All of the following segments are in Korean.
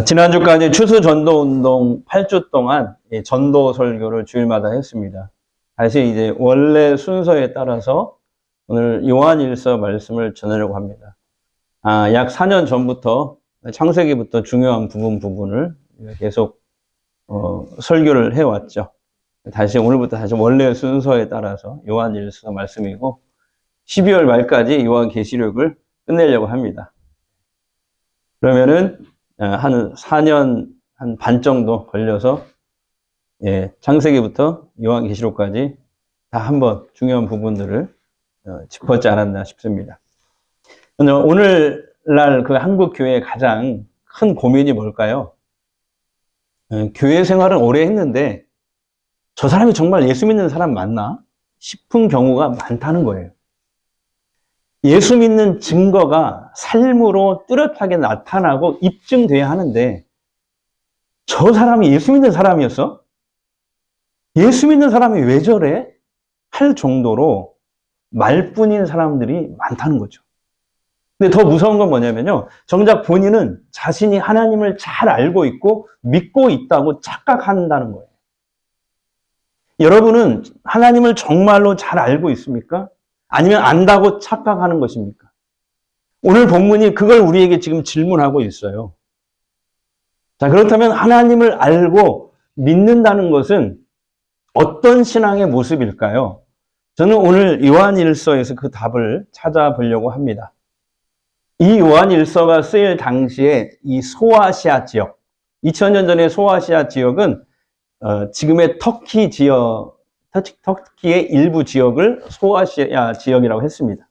지난주까지 추수전도운동 8주 동안 전도 설교를 주일마다 했습니다. 다시 이제 원래 순서에 따라서 오늘 요한일서 말씀을 전하려고 합니다. 약 4년 전부터 창세기부터 중요한 부분을 계속 설교를 해왔죠. 오늘부터 다시 원래 순서에 따라서 요한일서 말씀이고 12월 말까지 요한계시록을 끝내려고 합니다. 그러면은 한 4년 한 반 정도 걸려서 창세기부터 요한계시록까지 다 한번 중요한 부분들을 짚었지 않았나 싶습니다. 오늘날 그 한국 교회의 가장 큰 고민이 뭘까요? 교회 생활은 오래 했는데 저 사람이 정말 예수 믿는 사람 맞나 싶은 경우가 많다는 거예요. 예수 믿는 증거가 삶으로 뚜렷하게 나타나고 입증돼야 하는데 저 사람이 예수 믿는 사람이었어? 예수 믿는 사람이 왜 저래? 할 정도로 말뿐인 사람들이 많다는 거죠. 근데 더 무서운 건 뭐냐면요. 정작 본인은 자신이 하나님을 잘 알고 있고 믿고 있다고 착각한다는 거예요. 여러분은 하나님을 정말로 잘 알고 있습니까? 아니면 안다고 착각하는 것입니까? 오늘 본문이 그걸 우리에게 지금 질문하고 있어요. 자, 그렇다면 하나님을 알고 믿는다는 것은 어떤 신앙의 모습일까요? 저는 오늘 요한일서에서 그 답을 찾아보려고 합니다. 이 요한일서가 쓰일 당시에 이 소아시아 지역, 2000년 전에 소아시아 지역은 지금의 터키 지역, 터키의 일부 지역을 소아시아 지역이라고 했습니다.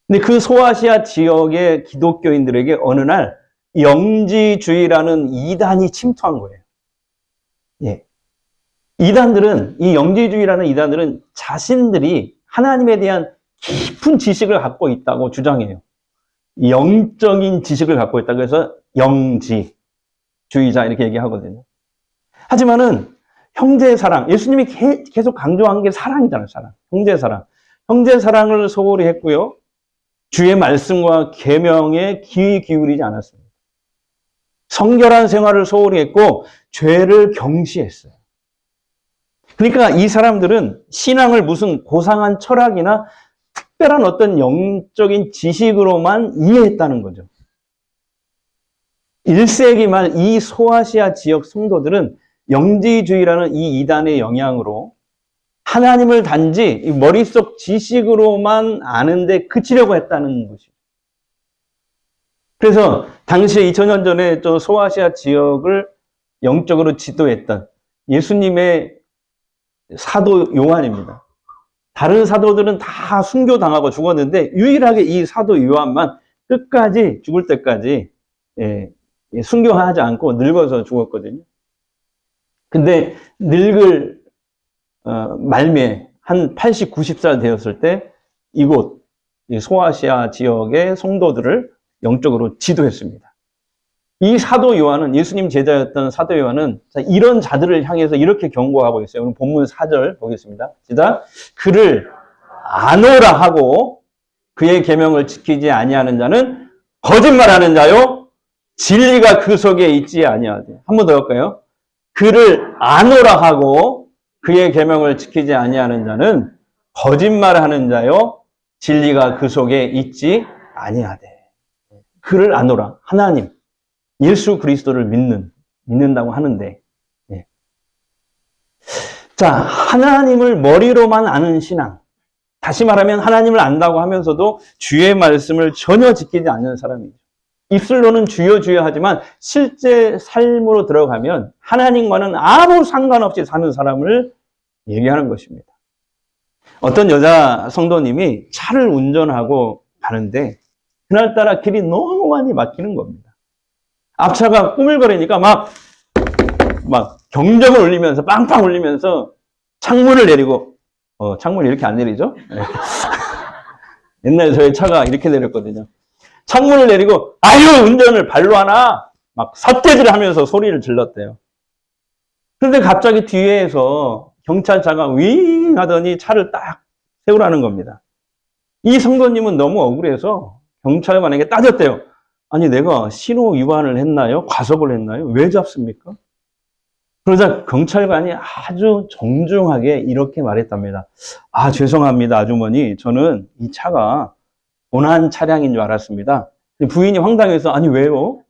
근데 그 소아시아 지역의 기독교인들에게 어느 날 영지주의라는 이단이 침투한 거예요. 이 영지주의라는 이단들은 자신들이 하나님에 대한 깊은 지식을 갖고 있다고 주장해요. 영적인 지식을 갖고 있다고 해서 영지주의자 이렇게 얘기하거든요. 하지만은 형제사랑, 예수님이 계속 강조한 게 사랑이잖아요, 사랑. 형제사랑. 형제사랑을 소홀히 했고요. 주의 말씀과 계명에 귀 기울이지 않았습니다. 성결한 생활을 소홀히 했고, 죄를 경시했어요. 그러니까 이 사람들은 신앙을 무슨 고상한 철학이나 특별한 어떤 영적인 지식으로만 이해했다는 거죠. 1세기 말 이 소아시아 지역 성도들은 영지주의라는 이 이단의 영향으로 하나님을 단지 머릿속 지식으로만 아는데 그치려고 했다는 것이죠. 그래서 당시에 2000년 전에 저 소아시아 지역을 영적으로 지도했던 예수님의 사도 요한입니다. 다른 사도들은 다 순교당하고 죽었는데 유일하게 이 사도 요한만 끝까지 죽을 때까지 순교하지 않고 늙어서 죽었거든요. 근데 늙을 말미에 한 80, 90살 되었을 때 이곳 소아시아 지역의 성도들을 영적으로 지도했습니다. 이 사도 요한은, 예수님 제자였던 사도 요한은 이런 자들을 향해서 이렇게 경고하고 있어요. 오늘 본문 4절 보겠습니다. 시작. 그를 아노라 하고 그의 계명을 지키지 아니하는 자는 거짓말하는 자요 진리가 그 속에 있지 아니하되. 한 번 더 할까요? 그를 아노라 하고 그의 계명을 지키지 아니하는 자는 거짓말하는 자요 진리가 그 속에 있지 아니하되. 그를 아노라, 하나님, 예수 그리스도를 믿는다고 하는데, 자, 하나님을 머리로만 아는 신앙. 다시 말하면 하나님을 안다고 하면서도 주의 말씀을 전혀 지키지 않는 사람이죠. 입술로는 주여 주여 하지만 실제 삶으로 들어가면 하나님과는 아무 상관없이 사는 사람을 얘기하는 것입니다. 어떤 여자 성도님이 차를 운전하고 가는데 그날따라 길이 너무 많이 막히는 겁니다. 앞차가 꾸물거리니까 막 경적을 울리면서 빵빵 울리면서 창문을 내리고 창문 이렇게 안 내리죠? 옛날에 저희 차가 이렇게 내렸거든요. 창문을 내리고 아유 운전을 발로 하나 막 삿대질 하면서 소리를 질렀대요. 그런데 갑자기 뒤에서 경찰차가 윙 하더니 차를 딱 세우라는 겁니다. 이 성도님은 너무 억울해서 경찰관에게 따졌대요. 아니, 내가 신호 위반을 했나요? 과속을 했나요? 왜 잡습니까? 그러자 경찰관이 아주 정중하게 이렇게 말했답니다. 아, 죄송합니다, 아주머니. 저는 이 차가 도난 차량인 줄 알았습니다. 부인이 황당해서, 아니, 왜요?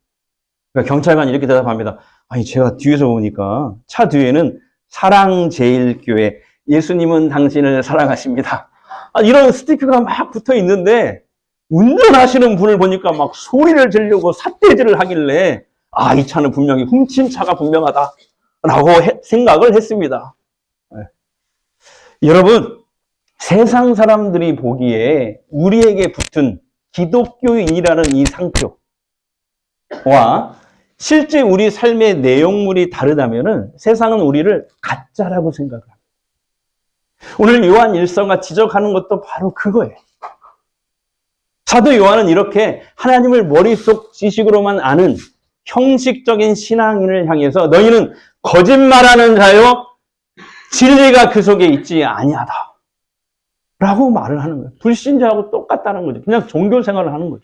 그러니까 경찰관이 이렇게 대답합니다. 아니, 제가 뒤에서 보니까 차 뒤에는 사랑제일교회, 예수님은 당신을 사랑하십니다. 아, 이런 스티커가 막 붙어 있는데, 운전하시는 분을 보니까 막 소리를 지르고 삿대질을 하길래, 아, 이 차는 분명히 훔친 차가 분명하다. 라고 생각을 했습니다. 네. 여러분, 세상 사람들이 보기에 우리에게 붙은 기독교인이라는 이 상표와 실제 우리 삶의 내용물이 다르다면은 세상은 우리를 가짜라고 생각을 합니다. 오늘 요한 1서가 지적하는 것도 바로 그거예요. 사도 요한은 이렇게 하나님을 머릿속 지식으로만 아는 형식적인 신앙인을 향해서 너희는 거짓말하는 자요, 진리가 그 속에 있지 아니하다 라고 말을 하는 거예요. 불신자하고 똑같다는 거죠. 그냥 종교 생활을 하는 거죠.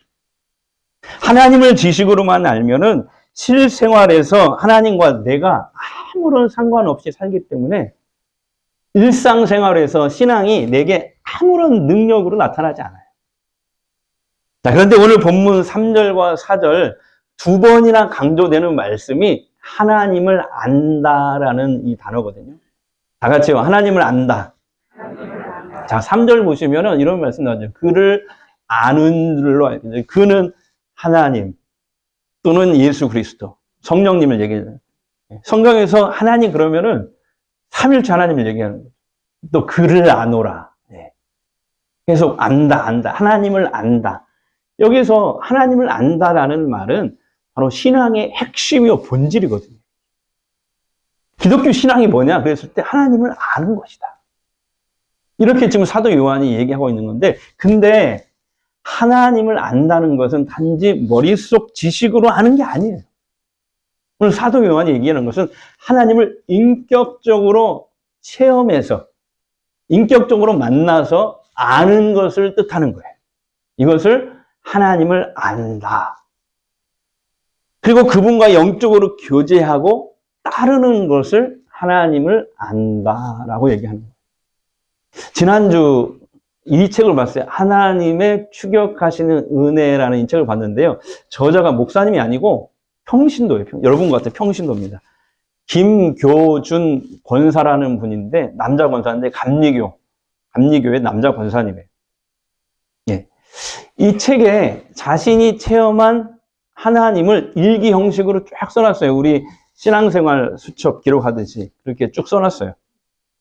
하나님을 지식으로만 알면은 실생활에서 하나님과 내가 아무런 상관없이 살기 때문에 일상생활에서 신앙이 내게 아무런 능력으로 나타나지 않아요. 자, 그런데 오늘 본문 3절과 4절 두 번이나 강조되는 말씀이 하나님을 안다라는 이 단어거든요. 다 같이요. 하나님을 안다. 자, 3절 보시면은 이런 말씀 나오죠. 그를 아는 줄로 알게 돼요. 그는 하나님 또는 예수 그리스도, 성령님을 얘기해요. 성경에서 하나님 그러면은 삼일체 하나님을 얘기하는 거예요. 또 그를 아노라. 계속 안다. 하나님을 안다. 여기서 하나님을 안다라는 말은 바로 신앙의 핵심이요 본질이거든요. 기독교 신앙이 뭐냐? 그랬을 때 하나님을 아는 것이다. 이렇게 지금 사도 요한이 얘기하고 있는 건데, 근데 하나님을 안다는 것은 단지 머릿속 지식으로 아는 게 아니에요. 오늘 사도 요한이 얘기하는 것은 하나님을 인격적으로 체험해서, 인격적으로 만나서 아는 것을 뜻하는 거예요. 이것을 하나님을 안다. 그리고 그분과 영적으로 교제하고 따르는 것을 하나님을 안다라고 얘기하는 거예요. 지난주 이 책을 봤어요. 하나님의 추격하시는 은혜라는 이 책을 봤는데요. 저자가 목사님이 아니고 평신도예요. 여러분 같은 평신도입니다. 김교준 권사라는 분인데, 남자 권사인데 감리교회 남자 권사님이에요. 예. 이 책에 자신이 체험한 하나님을 일기 형식으로 쫙 써놨어요. 우리 신앙생활 수첩 기록하듯이 그렇게 쭉 써놨어요.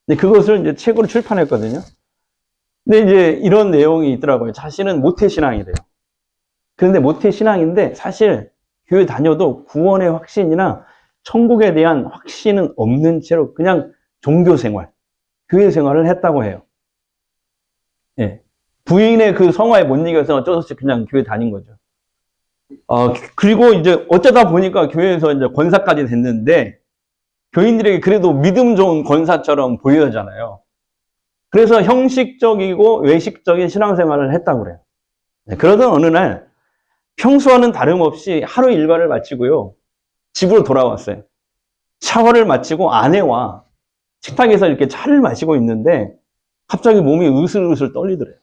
근데 그것을 이제 책으로 출판했거든요. 근데 이제 이런 내용이 있더라고요. 자신은 모태신앙이래요. 그런데 모태신앙인데 사실 교회 다녀도 구원의 확신이나 천국에 대한 확신은 없는 채로 그냥 종교생활, 교회 생활을 했다고 해요. 예. 부인의 그 성화에 못 이겨서 어쩔 수 없이 그냥 교회 다닌 거죠. 그리고 이제 어쩌다 보니까 교회에서 이제 권사까지 됐는데, 교인들에게 그래도 믿음 좋은 권사처럼 보여잖아요. 그래서 형식적이고 외식적인 신앙생활을 했다고 그래요. 그러던 어느 날 평소와는 다름없이 하루 일과를 마치고요, 집으로 돌아왔어요. 샤워를 마치고 아내와 식탁에서 이렇게 차를 마시고 있는데 갑자기 몸이 으슬으슬 떨리더래요.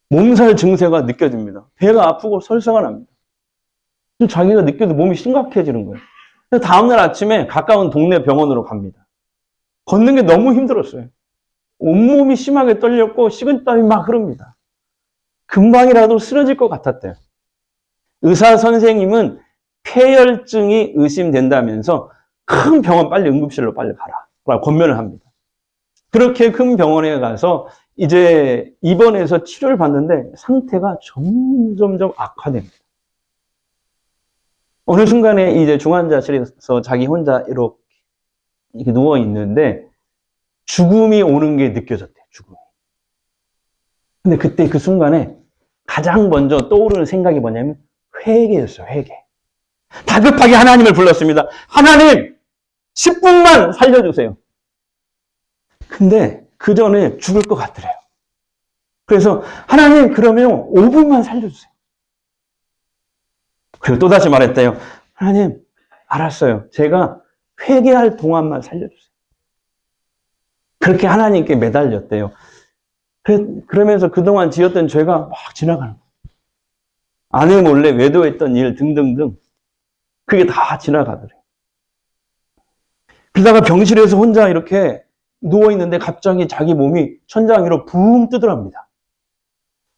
몸살 증세가 느껴집니다. 배가 아프고 설사가 납니다. 자기가 느껴도 몸이 심각해지는 거예요. 그래서 다음날 아침에 가까운 동네 병원으로 갑니다. 걷는 게 너무 힘들었어요. 온몸이 심하게 떨렸고 식은땀이 막 흐릅니다. 금방이라도 쓰러질 것 같았대요. 의사 선생님은 폐혈증이 의심된다면서 큰 병원 빨리 응급실로 빨리 가라 라고 권면을 합니다. 그렇게 큰 병원에 가서 이제 입원해서 치료를 받는데 상태가 점점 악화됩니다. 어느 순간에 이제 중환자실에서 자기 혼자 이렇게 누워 있는데 죽음이 오는 게 느껴졌대요. 죽음이. 근데 그때 그 순간에 가장 먼저 떠오르는 생각이 뭐냐면 회개였어요. 회개. 다급하게 하나님을 불렀습니다. 하나님, 10분만 살려주세요. 근데 그 전에 죽을 것 같더래요. 그래서 하나님, 그러면 5분만 살려주세요. 그리고 또다시 말했대요. 하나님, 알았어요. 제가 회개할 동안만 살려주세요. 그렇게 하나님께 매달렸대요. 그러면서 그동안 지었던 죄가 막 지나가는 거예요. 아내 몰래 외도했던 일 등등등. 그게 다 지나가더래요. 그러다가 병실에서 혼자 이렇게 누워있는데 갑자기 자기 몸이 천장 위로 붕 뜨더랍니다.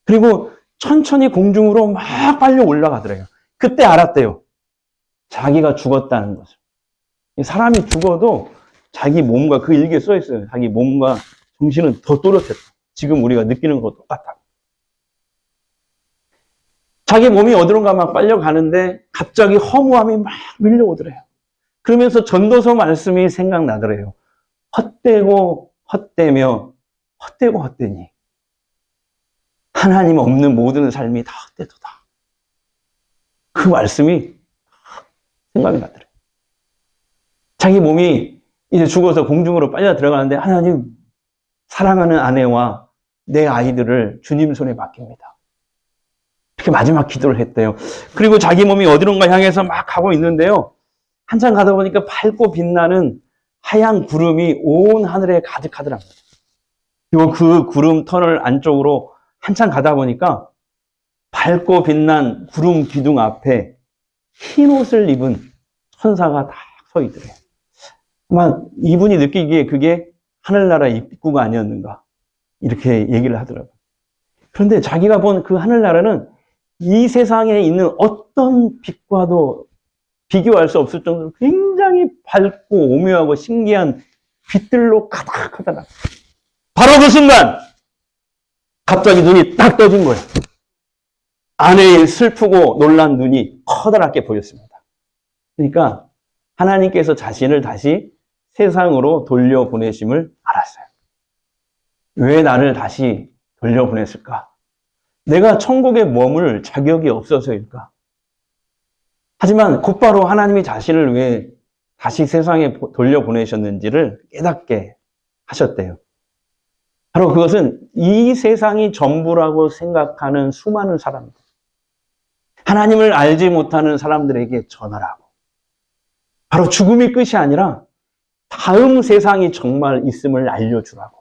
그리고 천천히 공중으로 막 빨려 올라가더래요. 그때 알았대요. 자기가 죽었다는 것을. 사람이 죽어도 자기 몸과 그 일기에 써있어요. 자기 몸과 정신은 더 또렷했다. 지금 우리가 느끼는 것과 똑같다. 자기 몸이 어디론가 막 빨려가는데 갑자기 허무함이 막 밀려오더래요. 그러면서 전도서 말씀이 생각나더래요. 헛되고 헛되며 헛되고 헛되니 하나님 없는 모든 삶이 다 헛되도다. 그 말씀이 생각이 나더래요. 자기 몸이 이제 죽어서 공중으로 빨려 들어가는데 하나님, 사랑하는 아내와 내 아이들을 주님 손에 맡깁니다. 이렇게 마지막 기도를 했대요. 그리고 자기 몸이 어디론가 향해서 막 가고 있는데요. 한참 가다 보니까 밝고 빛나는 하얀 구름이 온 하늘에 가득하더랍니다. 그리고 그 구름 터널 안쪽으로 한참 가다 보니까 밝고 빛난 구름 기둥 앞에 흰 옷을 입은 천사가 딱 서 있더래요. 아마 이분이 느끼기에 그게 하늘나라 입구가 아니었는가 이렇게 얘기를 하더라고요. 그런데 자기가 본 그 하늘나라는 이 세상에 있는 어떤 빛과도 비교할 수 없을 정도로 굉장히 밝고 오묘하고 신기한 빛들로 가득하더라. 바로 그 순간 갑자기 눈이 딱 떠진 거예요. 아내의 슬프고 놀란 눈이 커다랗게 보였습니다. 그러니까 하나님께서 자신을 다시 세상으로 돌려보내심을 알았어요. 왜 나를 다시 돌려보냈을까? 내가 천국에 머물 자격이 없어서일까? 하지만 곧바로 하나님이 자신을 왜 다시 세상에 돌려보내셨는지를 깨닫게 하셨대요. 바로 그것은 이 세상이 전부라고 생각하는 수많은 사람들, 하나님을 알지 못하는 사람들에게 전하라고. 바로 죽음이 끝이 아니라 다음 세상이 정말 있음을 알려주라고.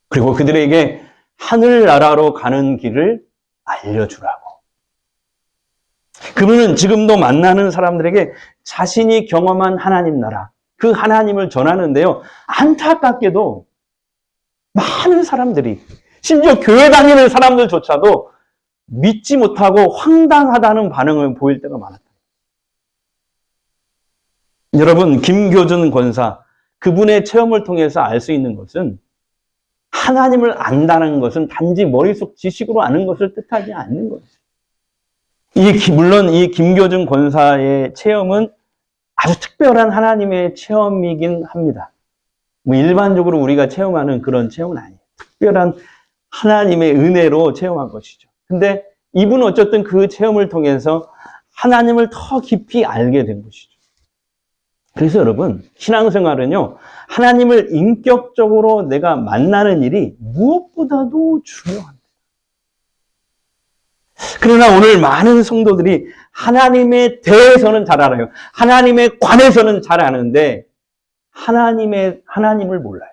그리고 그들에게 하늘나라로 가는 길을 알려주라고. 그분은 지금도 만나는 사람들에게 자신이 경험한 하나님 나라, 그 하나님을 전하는데요. 안타깝게도 많은 사람들이, 심지어 교회 다니는 사람들조차도 믿지 못하고 황당하다는 반응을 보일 때가 많았다. 여러분, 김교준 권사, 그분의 체험을 통해서 알 수 있는 것은 하나님을 안다는 것은 단지 머릿속 지식으로 아는 것을 뜻하지 않는 것이죠. 물론 이 김교준 권사의 체험은 아주 특별한 하나님의 체험이긴 합니다. 일반적으로 우리가 체험하는 그런 체험은 아니에요. 특별한 하나님의 은혜로 체험한 것이죠. 근데 이분은 어쨌든 그 체험을 통해서 하나님을 더 깊이 알게 된 것이죠. 그래서 여러분, 신앙생활은요, 하나님을 인격적으로 내가 만나는 일이 무엇보다도 중요합니다. 그러나 오늘 많은 성도들이 하나님에 대해서는 잘 알아요. 하나님에 관해서는 잘 아는데 하나님을 몰라요.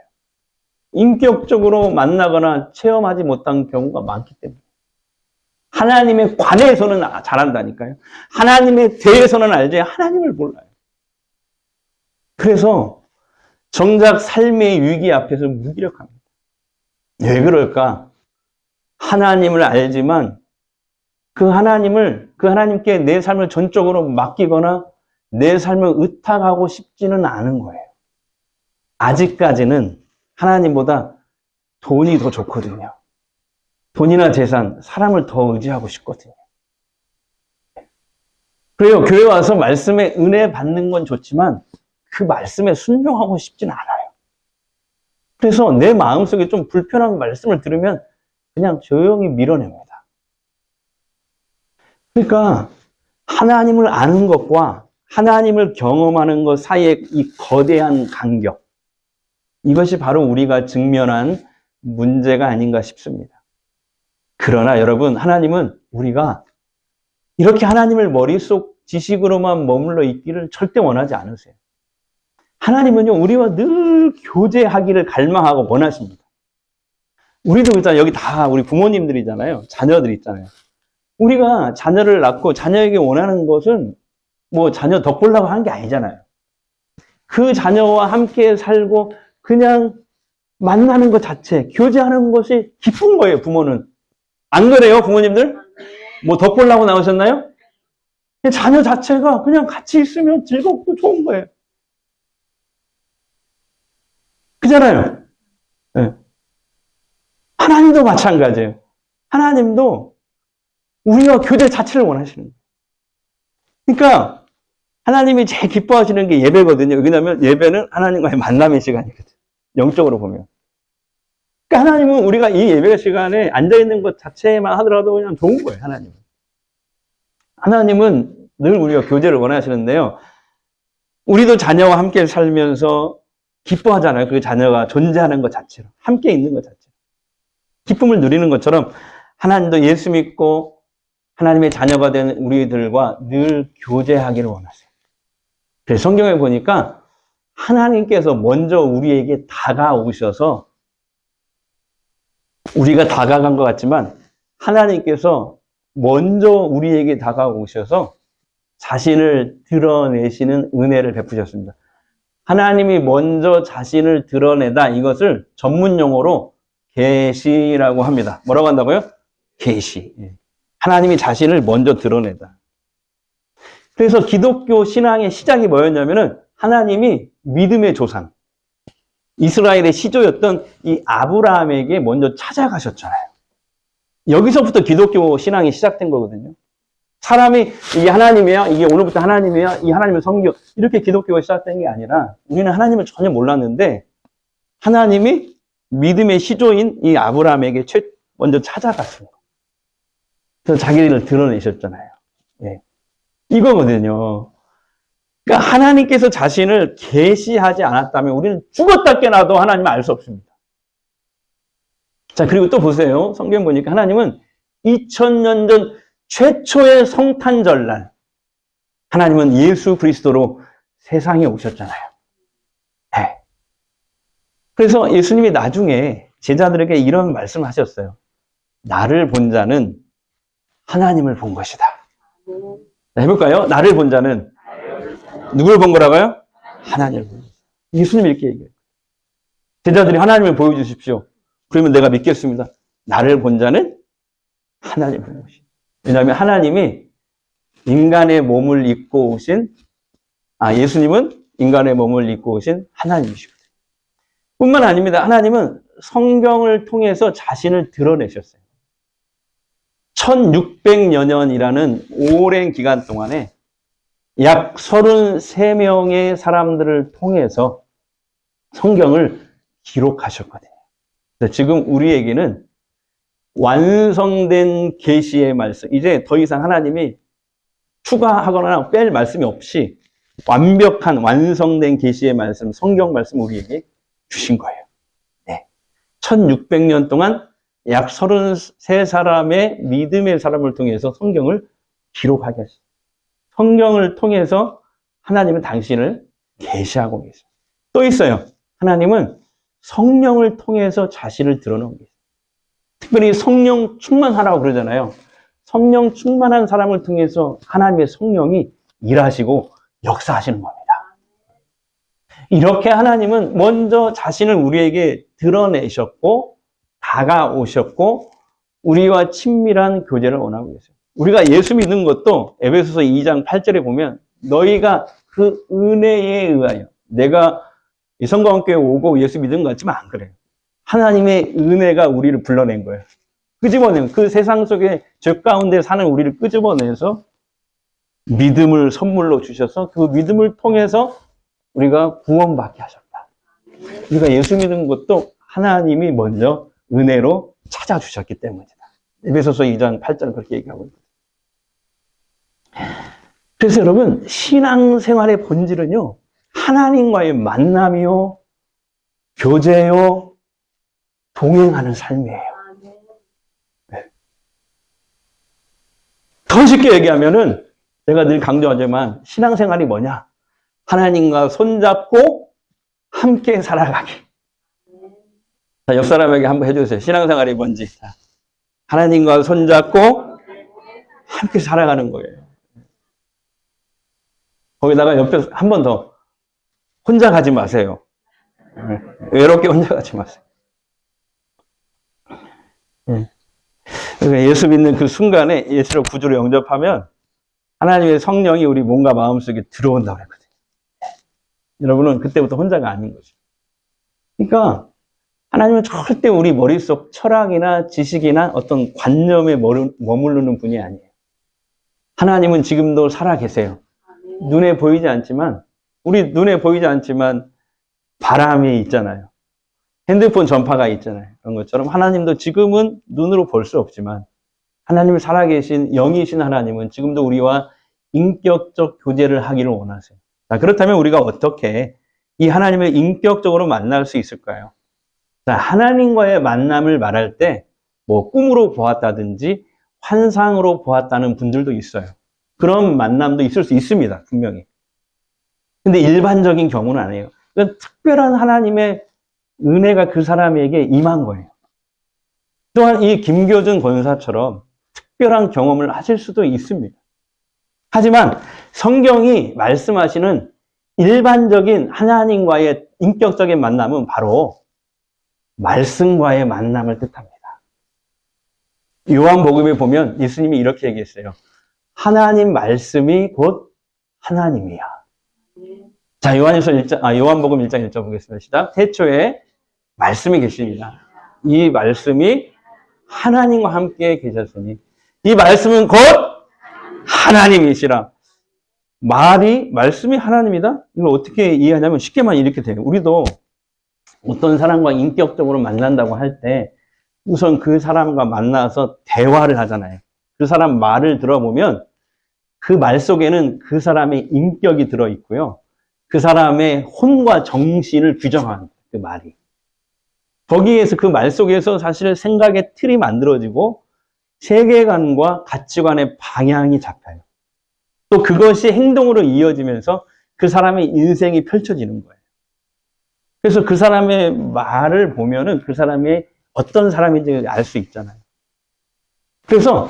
인격적으로 만나거나 체험하지 못한 경우가 많기 때문에. 하나님에 관해서는 잘한다니까요. 하나님에 대해서는 알지 하나님을 몰라요. 그래서 정작 삶의 위기 앞에서 무기력합니다. 왜 그럴까? 하나님을 알지만 그 하나님께 내 삶을 전적으로 맡기거나 내 삶을 의탁하고 싶지는 않은 거예요. 아직까지는 하나님보다 돈이 더 좋거든요. 돈이나 재산, 사람을 더 의지하고 싶거든요. 그래요. 교회 와서 말씀에 은혜 받는 건 좋지만 그 말씀에 순종하고 싶진 않아요. 그래서 내 마음속에 좀 불편한 말씀을 들으면 그냥 조용히 밀어냅니다. 그러니까 하나님을 아는 것과 하나님을 경험하는 것 사이의 이 거대한 간격, 이것이 바로 우리가 직면한 문제가 아닌가 싶습니다. 그러나 여러분, 하나님은 우리가 이렇게 하나님을 머릿속 지식으로만 머물러 있기를 절대 원하지 않으세요. 하나님은요, 우리와 늘 교제하기를 갈망하고 원하십니다. 우리도 그렇잖아요. 여기 다 우리 부모님들이잖아요. 자녀들 있잖아요. 우리가 자녀를 낳고 자녀에게 원하는 것은 뭐 자녀 덕 보려고 하는 게 아니잖아요. 그 자녀와 함께 살고 그냥 만나는 것 자체, 교제하는 것이 기쁜 거예요, 부모는. 안 그래요, 부모님들? 뭐 덕 보려고 나오셨나요? 자녀 자체가 그냥 같이 있으면 즐겁고 좋은 거예요. 그잖아요. 네. 하나님도 마찬가지예요. 하나님도 우리와 교제 자체를 원하시는 거예요. 그러니까 하나님이 제일 기뻐하시는 게 예배거든요. 왜냐하면 예배는 하나님과의 만남의 시간이거든요. 영적으로 보면. 그러니까 하나님은 우리가 이 예배 시간에 앉아있는 것 자체만 하더라도 그냥 좋은 거예요. 하나님은 늘 우리가 교제를 원하시는데요. 우리도 자녀와 함께 살면서 기뻐하잖아요. 그 자녀가 존재하는 것 자체로. 함께 있는 것 자체로. 기쁨을 누리는 것처럼 하나님도 예수 믿고 하나님의 자녀가 된 우리들과 늘 교제하기를 원하세요. 그래서 성경에 보니까 하나님께서 먼저 우리에게 다가오셔서 우리가 다가간 것 같지만 하나님께서 먼저 우리에게 다가오셔서 자신을 드러내시는 은혜를 베푸셨습니다. 하나님이 먼저 자신을 드러내다, 이것을 전문 용어로 계시라고 합니다. 뭐라고 한다고요? 계시. 하나님이 자신을 먼저 드러내다. 그래서 기독교 신앙의 시작이 뭐였냐면은 하나님이 믿음의 조상, 이스라엘의 시조였던 이 아브라함에게 먼저 찾아가셨잖아요. 여기서부터 기독교 신앙이 시작된 거거든요. 사람이 이게 하나님이야, 이게 오늘부터 하나님이야, 이 하나님의 성경, 이렇게 기독교가 시작된 게 아니라 우리는 하나님을 전혀 몰랐는데 하나님이 믿음의 시조인 이 아브라함에게 먼저 찾아갔어요. 그래서 자기를 드러내셨잖아요. 네. 이거거든요. 그러니까 하나님께서 자신을 계시하지 않았다면 우리는 죽었다 깨나도 하나님을 알 수 없습니다. 자, 그리고 또 보세요. 성경 보니까 하나님은 2000년 전 최초의 성탄절날 하나님은 예수 그리스도로 세상에 오셨잖아요. 네. 그래서 예수님이 나중에 제자들에게 이런 말씀을 하셨어요. 나를 본 자는 하나님을 본 것이다. 자, 해볼까요? 나를 본 자는 누굴 본 거라고요? 하나님을 본 것이다. 예수님이 이렇게 얘기해요. 제자들이 하나님을 보여주십시오. 그러면 내가 믿겠습니다. 나를 본 자는 하나님을 본 것이다. 왜냐하면 하나님이 인간의 몸을 입고 오신, 예수님은 인간의 몸을 입고 오신 하나님이시거든요. 뿐만 아닙니다. 하나님은 성경을 통해서 자신을 드러내셨어요. 1600여 년이라는 오랜 기간 동안에 약 33명의 사람들을 통해서 성경을 기록하셨거든요. 그래서 지금 우리에게는 완성된 계시의 말씀, 이제 더 이상 하나님이 추가하거나 뺄 말씀이 없이 완벽한 완성된 계시의 말씀, 성경 말씀 우리에게 주신 거예요. 네. 1600년 동안 약 33사람의 믿음의 사람을 통해서 성경을 기록하게 하셨어요. 성경을 통해서 하나님은 당신을 계시하고 계세요. 또 있어요. 하나님은 성령을 통해서 자신을 드러내고 계세요. 특별히 성령 충만하라고 그러잖아요. 성령 충만한 사람을 통해서 하나님의 성령이 일하시고 역사하시는 겁니다. 이렇게 하나님은 먼저 자신을 우리에게 드러내셨고 다가오셨고 우리와 친밀한 교제를 원하고 계세요. 우리가 예수 믿는 것도 에베소서 2장 8절에 보면 너희가 그 은혜에 의하여, 내가 이 성광교회 오고 예수 믿은 것 같지만 안 그래요. 하나님의 은혜가 우리를 불러낸 거예요. 끄집어내면, 그 세상 속에 죄 가운데 사는 우리를 끄집어내서 믿음을 선물로 주셔서 그 믿음을 통해서 우리가 구원받게 하셨다. 우리가 예수 믿은 것도 하나님이 먼저 은혜로 찾아주셨기 때문이다. 에베소서 2장 8절 그렇게 얘기하고 있습니다. 그래서 여러분, 신앙생활의 본질은요, 하나님과의 만남이요, 교제요, 동행하는 삶이에요. 네. 더 쉽게 얘기하면은 제가 늘 강조하지만 신앙생활이 뭐냐? 하나님과 손잡고 함께 살아가기. 자, 옆 사람에게 한번 해주세요. 신앙생활이 뭔지. 자, 하나님과 손잡고 함께 살아가는 거예요. 거기다가 옆에 한 번 더. 혼자 가지 마세요. 외롭게 혼자 가지 마세요. 예수 믿는 그 순간에 예수를 구주로 영접하면 하나님의 성령이 우리 몸과 마음속에 들어온다고 했거든요. 여러분은 그때부터 혼자가 아닌 거죠. 그러니까 하나님은 절대 우리 머릿속 철학이나 지식이나 어떤 관념에 머무르는 분이 아니에요. 하나님은 지금도 살아 계세요. 눈에 보이지 않지만, 우리 눈에 보이지 않지만 바람이 있잖아요. 핸드폰 전파가 있잖아요. 그런 것처럼 하나님도 지금은 눈으로 볼 수 없지만 하나님을 살아계신 영이신 하나님은 지금도 우리와 인격적 교제를 하기를 원하세요. 자, 그렇다면 우리가 어떻게 이 하나님을 인격적으로 만날 수 있을까요? 자, 하나님과의 만남을 말할 때 뭐 꿈으로 보았다든지 환상으로 보았다는 분들도 있어요. 그런 만남도 있을 수 있습니다. 분명히. 근데 일반적인 경우는 아니에요. 그러니까 특별한 하나님의 은혜가 그 사람에게 임한 거예요. 또한 이 김교준 권사처럼 특별한 경험을 하실 수도 있습니다. 하지만 성경이 말씀하시는 일반적인 하나님과의 인격적인 만남은 바로 말씀과의 만남을 뜻합니다. 요한복음에 보면 예수님이 이렇게 얘기했어요. 하나님 말씀이 곧 하나님이야. 자, 요한복음 1장 1절 보겠습니다. 시작. 태초에 말씀이 계십니다. 이 말씀이 하나님과 함께 계셨으니 이 말씀은 곧 하나님이시라. 말씀이 하나님이다? 이걸 어떻게 이해하냐면 쉽게만 이렇게 돼요. 우리도 어떤 사람과 인격적으로 만난다고 할 때 우선 그 사람과 만나서 대화를 하잖아요. 그 사람 말을 들어보면 그 말 속에는 그 사람의 인격이 들어있고요. 그 사람의 혼과 정신을 규정한 그 말이. 거기에서 그 말 속에서 사실 생각의 틀이 만들어지고 세계관과 가치관의 방향이 잡혀요. 또 그것이 행동으로 이어지면서 그 사람의 인생이 펼쳐지는 거예요. 그래서 그 사람의 말을 보면은 그 사람이 어떤 사람인지 알 수 있잖아요. 그래서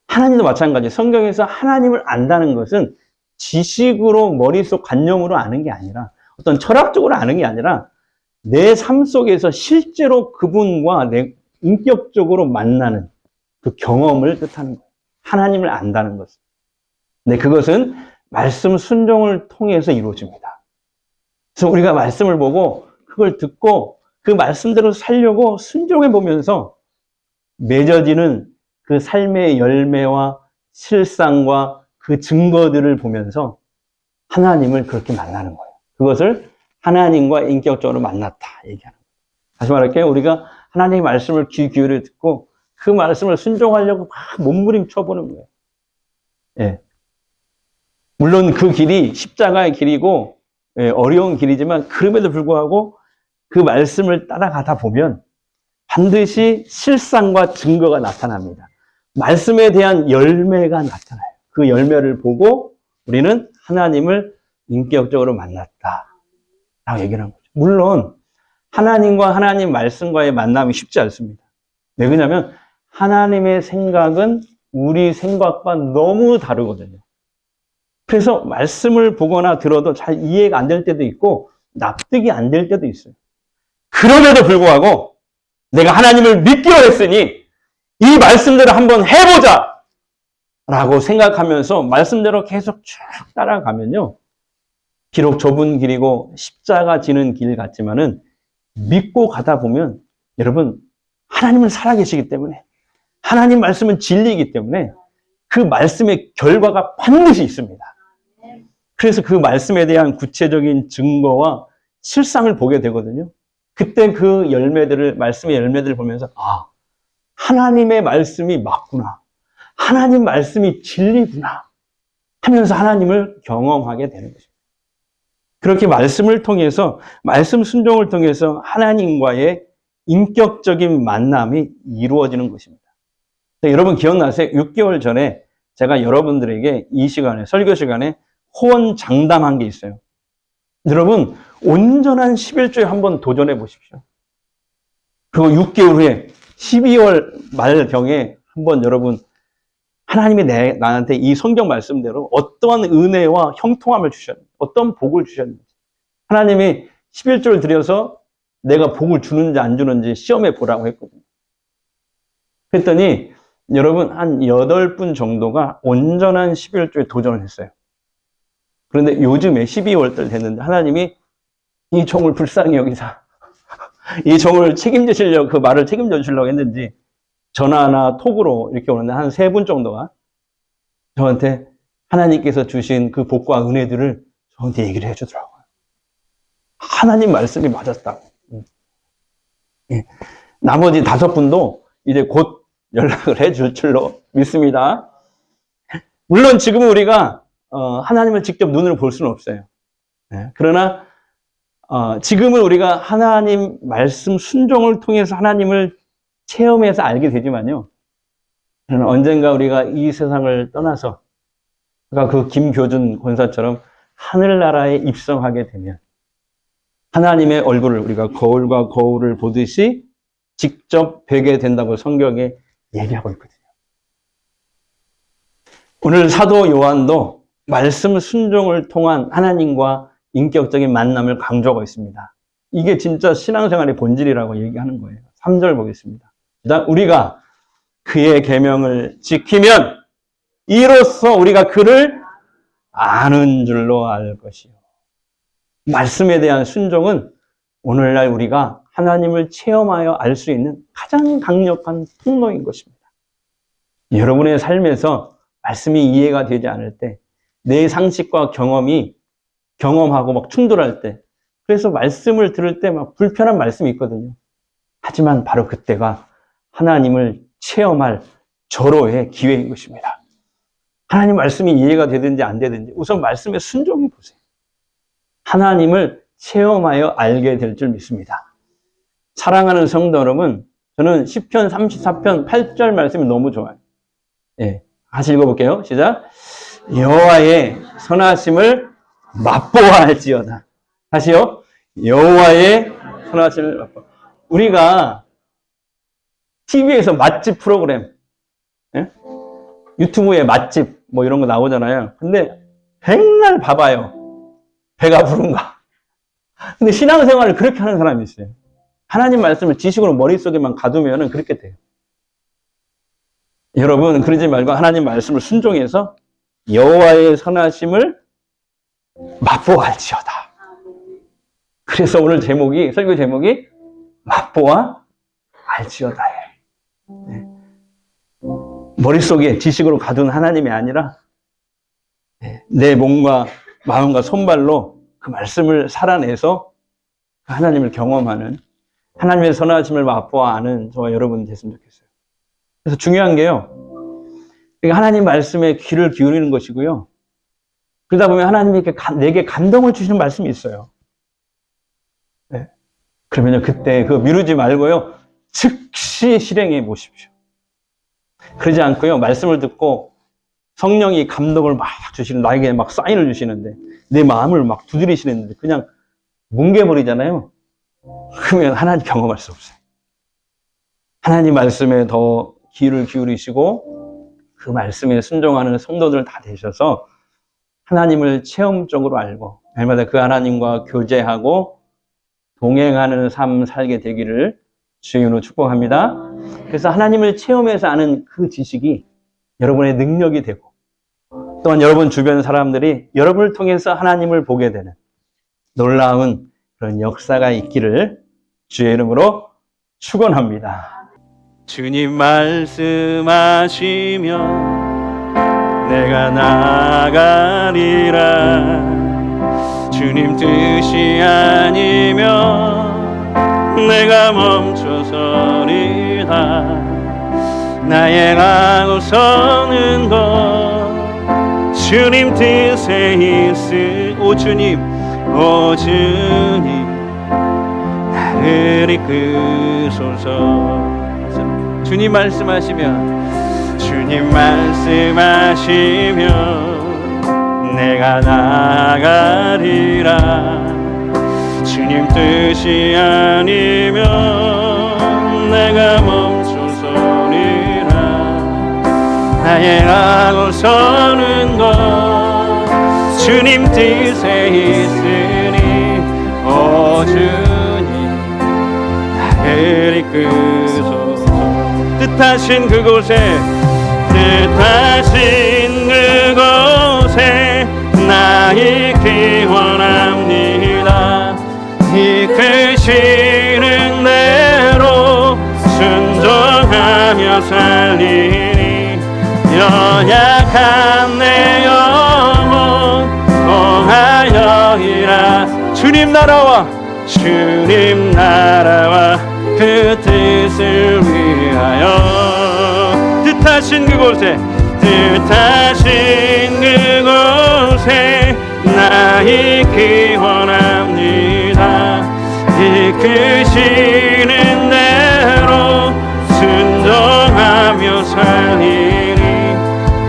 하나님도 마찬가지예요. 성경에서 하나님을 안다는 것은 지식으로 머릿속 관념으로 아는 게 아니라 어떤 철학적으로 아는 게 아니라 내 삶 속에서 실제로 그분과 내 인격적으로 만나는 그 경험을 뜻하는 거예요. 하나님을 안다는 것은. 네, 그것은 말씀 순종을 통해서 이루어집니다. 그래서 우리가 말씀을 보고 그걸 듣고 그 말씀대로 살려고 순종해 보면서 맺어지는 그 삶의 열매와 실상과 그 증거들을 보면서 하나님을 그렇게 만나는 거예요. 그것을 하나님과 인격적으로 만났다 얘기하는 거예요. 다시 말할게요. 우리가 하나님의 말씀을 귀 기울여 듣고 그 말씀을 순종하려고 막 몸부림쳐 보는 거예요. 예. 물론 그 길이 십자가의 길이고 어려운 길이지만 그럼에도 불구하고 그 말씀을 따라가다 보면 반드시 실상과 증거가 나타납니다. 말씀에 대한 열매가 나타나요. 그 열매를 보고 우리는 하나님을 인격적으로 만났다 라고 얘기를 한 거죠. 물론 하나님과 하나님 말씀과의 만남이 쉽지 않습니다. 왜 그러냐면 하나님의 생각은 우리 생각과 너무 다르거든요. 그래서 말씀을 보거나 들어도 잘 이해가 안 될 때도 있고 납득이 안 될 때도 있어요. 그럼에도 불구하고 내가 하나님을 믿기로 했으니 이 말씀대로 한번 해보자 라고 생각하면서 말씀대로 계속 쭉 따라가면요. 비록 좁은 길이고 십자가 지는 길 같지만은 믿고 가다 보면 여러분 하나님은 살아계시기 때문에 하나님 말씀은 진리이기 때문에 그 말씀의 결과가 반드시 있습니다. 그래서 그 말씀에 대한 구체적인 증거와 실상을 보게 되거든요. 그때 그 열매들을, 말씀의 열매들을 보면서, 아, 하나님의 말씀이 맞구나. 하나님 말씀이 진리구나. 하면서 하나님을 경험하게 되는 것입니다. 그렇게 말씀을 통해서, 말씀 순종을 통해서 하나님과의 인격적인 만남이 이루어지는 것입니다. 여러분 기억나세요? 6개월 전에 제가 여러분들에게 이 시간에, 설교 시간에 호언장담한 게 있어요. 여러분, 온전한 11조에 한번 도전해 보십시오. 그리고 6개월 후에 12월 말경에 한번 여러분, 하나님이 나한테 이 성경 말씀대로 어떠한 은혜와 형통함을 주셨는지, 어떤 복을 주셨는지, 하나님이 11조를 드려서 내가 복을 주는지 안 주는지 시험해 보라고 했거든요. 그랬더니 여러분 한 8분 정도가 온전한 11조에 도전을 했어요. 그런데 요즘에 12월달 됐는데 하나님이 이 종을 불쌍히 여기사 이 종을 책임지시려고, 그 말을 책임져 주시려고 했는지 전화나 톡으로 이렇게 오는데 한 3분 정도가 저한테 하나님께서 주신 그 복과 은혜들을 저한테 얘기를 해주더라고요. 하나님 말씀이 맞았다고. 나머지 5분도 이제 곧 연락을 해줄 줄로 믿습니다. 물론 지금은 우리가 하나님을 직접 눈으로 볼 수는 없어요. 그러나 지금은 우리가 하나님 말씀 순종을 통해서 하나님을 체험해서 알게 되지만요. 그러나 언젠가 우리가 이 세상을 떠나서 그 김교준 권사처럼 하늘나라에 입성하게 되면 하나님의 얼굴을 우리가 거울과 거울을 보듯이 직접 뵈게 된다고 성경에 얘기하고 있거든요. 오늘 사도 요한도 말씀 순종을 통한 하나님과 인격적인 만남을 강조하고 있습니다. 이게 진짜 신앙생활의 본질이라고 얘기하는 거예요. 3절 보겠습니다. 우리가 그의 계명을 지키면 이로써 우리가 그를 아는 줄로 알 것이요. 말씀에 대한 순종은 오늘날 우리가 하나님을 체험하여 알 수 있는 가장 강력한 통로인 것입니다. 여러분의 삶에서 말씀이 이해가 되지 않을 때, 내 상식과 경험하고 막 충돌할 때, 그래서 말씀을 들을 때 막 불편한 말씀이 있거든요. 하지만 바로 그때가 하나님을 체험할 절호의 기회인 것입니다. 하나님 말씀이 이해가 되든지 안 되든지 우선 말씀에 순종해 보세요. 하나님을 체험하여 알게 될 줄 믿습니다. 사랑하는 성도 여러분, 저는 시편 34편 8절 말씀이 너무 좋아요. 같이 읽어볼게요. 시작. 여호와의 선하심을 맛보아 할지어다. 다시요. 여호와의 선하심을 맛보아. 우리가 TV에서 맛집 프로그램, 유튜브에 맛집 뭐 이런 거 나오잖아요. 근데 맨날 봐봐요. 배가 부른가. 근데 신앙생활을 그렇게 하는 사람이 있어요. 하나님 말씀을 지식으로 머릿속에만 가두면 그렇게 돼요. 여러분 그러지 말고 하나님 말씀을 순종해서 여호와의 선하심을 맛보아 할지어다. 그래서 오늘 설교 제목이 맛보아 알지어다예요. 머릿속에 지식으로 가둔 하나님이 아니라 내 몸과 마음과 손발로 그 말씀을 살아내서 하나님을 경험하는, 하나님의 선하심을 맛보아 아는 저와 여러분 됐으면 좋겠어요. 그래서 중요한 게요, 하나님 말씀에 귀를 기울이는 것이고요. 그러다 보면 하나님이 이렇게 내게 감동을 주시는 말씀이 있어요. 그러면요, 그때 그거 미루지 말고요, 즉시 실행해 보십시오. 그러지 않고요, 말씀을 듣고 성령이 감동을 막 나에게 막 사인을 주시는데 내 마음을 막 두드리시는데 그냥 뭉개버리잖아요. 그러면 하나님 경험할 수 없어요. 하나님 말씀에 더 귀를 기울이시고 그 말씀에 순종하는 성도들 다 되셔서 하나님을 체험적으로 알고 날마다 그 하나님과 교제하고 동행하는 삶 살게 되기를 주의 이름으로 축복합니다. 그래서 하나님을 체험해서 아는 그 지식이 여러분의 능력이 되고 또한 여러분 주변 사람들이 여러분을 통해서 하나님을 보게 되는 놀라운 그런 역사가 있기를 주의 이름으로 축원합니다. 주님 말씀하시면 내가 나가리라. 주님 뜻이 아니면 내가 멈춰서리라. 나의 가고 서는 것 주님 뜻에 있으. 주님 나를 이끄소서. 주님 말씀하시면 주님 말씀하시면 내가 나가리라. 주님 뜻이 아니면 내가 멈춰서리라. 나의 하고 서는 것 주님 뜻에 있으니 오 주님 나를 이끄소서. 뜻하신 그곳에 나 있기 원합니다. 이끄시는 대로 순종하며 살리니 연약한 내 영혼 통하여이라. 주님 나라와 그 뜻을 위하여 뜻하신 그곳에 나 있기 원합니다. 이끄시는 대로 순종하며 살리니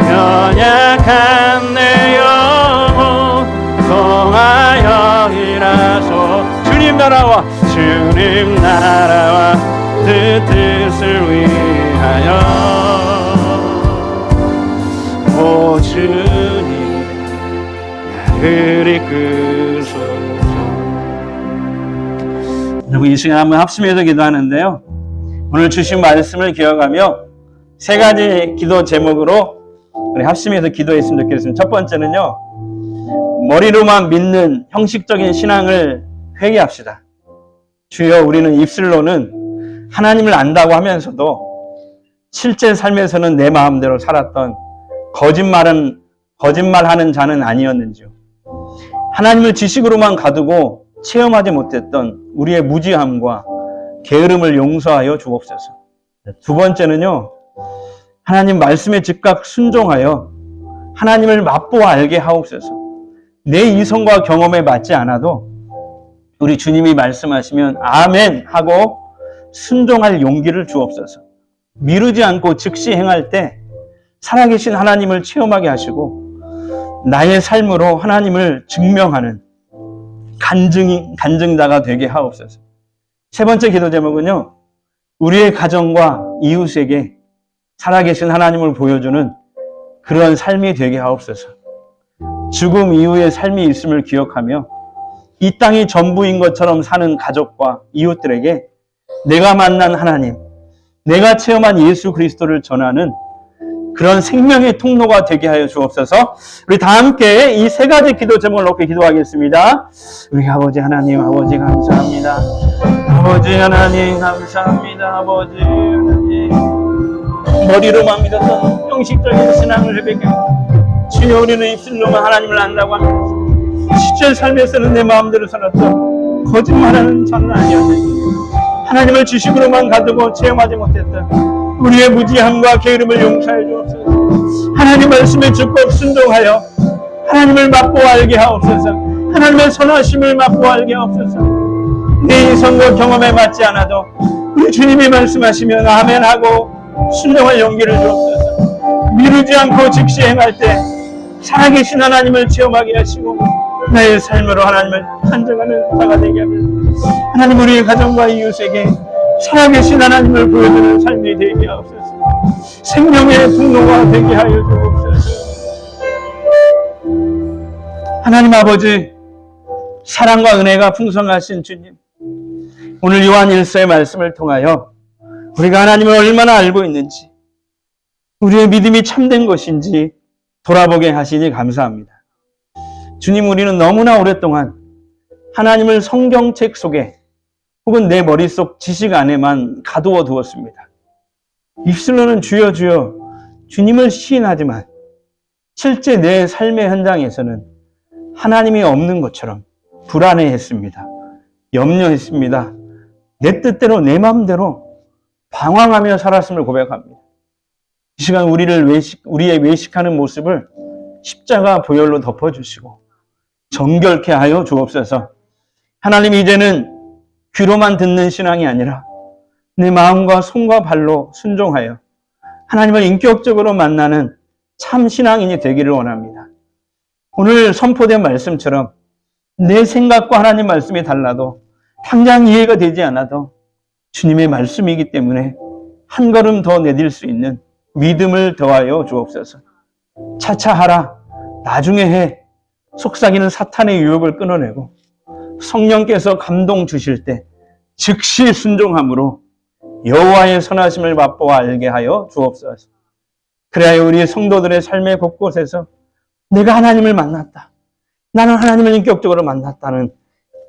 연약한 내 영혼 통하여이라소. 주님 나라와 그 뜻을 위하여 오 주님 나를 이끄소서. 여러분 이 시간 한번 합심해서 기도하는데요, 오늘 주신 말씀을 기억하며 세 가지 기도 제목으로 우리 합심해서 기도했으면 좋겠습니다. 첫 번째는요, 머리로만 믿는 형식적인 신앙을 회개합시다. 주여, 우리는 입술로는 하나님을 안다고 하면서도 실제 삶에서는 내 마음대로 살았던 거짓말하는 자는 아니었는지요. 하나님을 지식으로만 가두고 체험하지 못했던 우리의 무지함과 게으름을 용서하여 주옵소서. 두 번째는요, 하나님 말씀에 즉각 순종하여 하나님을 맛보아 알게 하옵소서. 내 이성과 경험에 맞지 않아도 우리 주님이 말씀하시면 아멘 하고 순종할 용기를 주옵소서. 미루지 않고 즉시 행할 때 살아계신 하나님을 체험하게 하시고 나의 삶으로 하나님을 증명하는 간증자가 되게 하옵소서. 세 번째 기도 제목은요, 우리의 가정과 이웃에게 살아계신 하나님을 보여주는 그런 삶이 되게 하옵소서. 죽음 이후의 삶이 있음을 기억하며 이 땅이 전부인 것처럼 사는 가족과 이웃들에게 내가 만난 하나님, 내가 체험한 예수 그리스도를 전하는 그런 생명의 통로가 되게 하여 주옵소서. 우리 다 함께 이 세 가지 기도 제목을 높이 기도하겠습니다. 우리 아버지 하나님, 아버지 감사합니다. 아버지 하나님 감사합니다. 아버지 하나님, 머리로만 믿었던 형식적인 신앙을 회개하고 주여, 우리는 입술로만 하나님을 안다고 하면서 실제 삶에서는 내 마음대로 살았던 거짓말하는 자는 아니었는지 하나님을 지식으로만 가두고 체험하지 못했던 우리의 무지함과 게으름을 용서해 주옵소서. 하나님 말씀에 즉각 순종하여 하나님을 맛보아 알게 하옵소서. 하나님의 선하심을 맛보아 알게 하옵소서. 내 이성과 경험에 맞지 않아도 우리 주님이 말씀하시면 아멘하고 순종할 용기를 주옵소서. 미루지 않고 즉시 행할 때 살아계신 하나님을 체험하게 하시고 나의 삶으로 하나님을 간증하는 자가 되게 하면서 하나님, 우리의 가정과 이웃에게 살아계신 하나님을 보여주는 삶이 되게 하옵소서. 생명의 통로가 되게 하여 주옵소서. 하나님 아버지, 사랑과 은혜가 풍성하신 주님, 오늘 요한 1서의 말씀을 통하여 우리가 하나님을 얼마나 알고 있는지, 우리의 믿음이 참된 것인지 돌아보게 하시니 감사합니다. 주님, 우리는 너무나 오랫동안 하나님을 성경책 속에 혹은 내 머릿속 지식 안에만 가두어 두었습니다. 입술로는 주여 주여 주님을 시인하지만 실제 내 삶의 현장에서는 하나님이 없는 것처럼 불안해했습니다. 염려했습니다. 내 뜻대로 내 마음대로 방황하며 살았음을 고백합니다. 이 시간 우리의 외식하는 모습을 십자가 보혈로 덮어주시고 정결케 하여 주옵소서. 하나님, 이제는 귀로만 듣는 신앙이 아니라 내 마음과 손과 발로 순종하여 하나님을 인격적으로 만나는 참 신앙인이 되기를 원합니다. 오늘 선포된 말씀처럼 내 생각과 하나님 말씀이 달라도 당장 이해가 되지 않아도 주님의 말씀이기 때문에 한 걸음 더 내딜 수 있는 믿음을 더하여 주옵소서. 차차 하라, 나중에 해, 속삭이는 사탄의 유혹을 끊어내고 성령께서 감동 주실 때 즉시 순종함으로 여호와의 선하심을 맛보아 알게 하여 주옵소서. 그래야 우리 성도들의 삶의 곳곳에서 내가 하나님을 만났다, 나는 하나님을 인격적으로 만났다는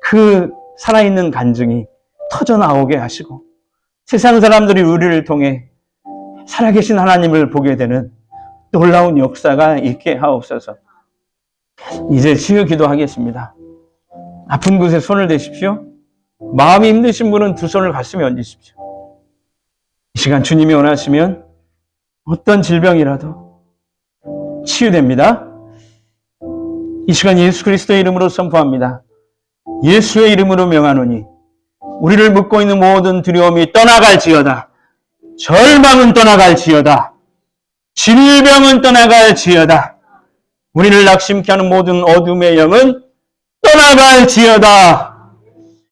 그 살아있는 간증이 터져나오게 하시고 세상 사람들이 우리를 통해 살아계신 하나님을 보게 되는 놀라운 역사가 있게 하옵소서. 이제 치유 기도하겠습니다. 아픈 곳에 손을 대십시오. 마음이 힘드신 분은 두 손을 가슴에 얹으십시오. 이 시간 주님이 원하시면 어떤 질병이라도 치유됩니다. 이 시간 예수 그리스도의 이름으로 선포합니다. 예수의 이름으로 명하노니 우리를 묶고 있는 모든 두려움이 떠나갈지어다. 절망은 떠나갈지어다. 질병은 떠나갈지어다. 우리를 낙심케 하는 모든 어둠의 영은 떠나갈지어다.